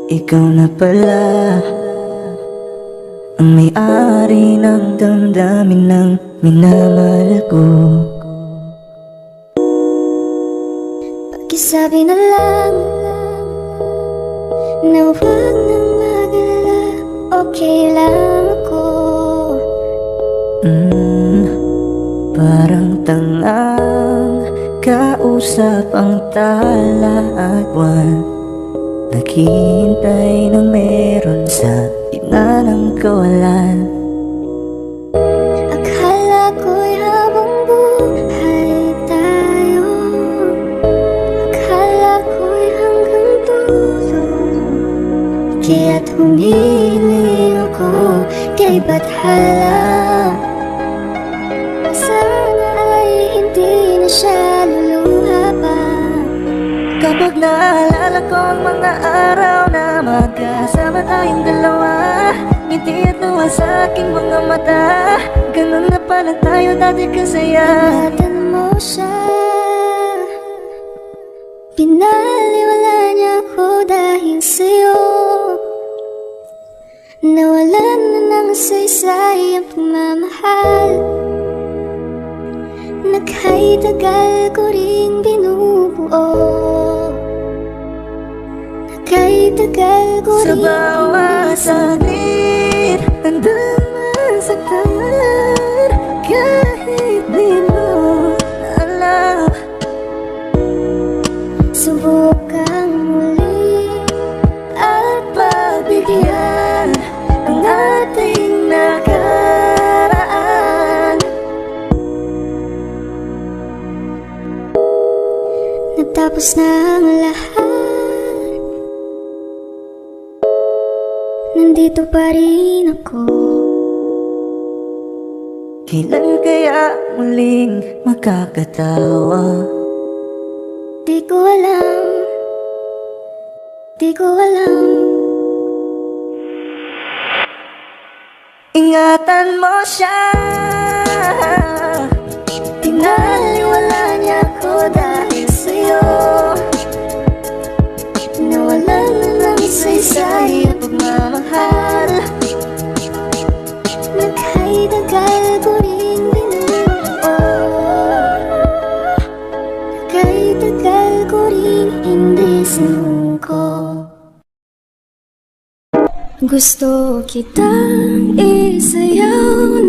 Ikaw na pala ang may-ari ng damdamin ng minamahal ko. Pakisabi na lang na huwag nang mag-alala, okay lang ako. Parang tangang kausap ang tala at buwan, naghihintay ng meron sa gitna ng kawalan. Akala ko'y habang buhay tayo, akala ko'y hanggang dulo, kaya't humiling ako kay Bathala. Sana ay hindi na siya luluha pa. Kapag naalala ko ang mga araw na magkasama tayong dalawa, ngiti at luha sa aking mga mata, ganun na pala tayo dati kasaya. Ingatan mo siya, pinaliwala niya ako dahil sa'yo. Nawalan na ng saysay ang pagmamahal na kahit tagal ko ring binubuo, na kahit tagal ko Sa ring bawat saglit, handang masaktan, kahit di mo alam. subukang muli At pagbigyan ang ating nakaraan. natapos na ang lahat, nandito pa rin ako. Kailan kaya muling makakatawa? Di ko alam, di ko alam. Ingatan mo siya, pinaliwala niya ko dahil sa'yo. Nawalan na ng saysay ang pagmamahal Na kahit tagal ko rin binubuo, na kahit tagal ko rin hindi sinuko. Gusto kitang isayaw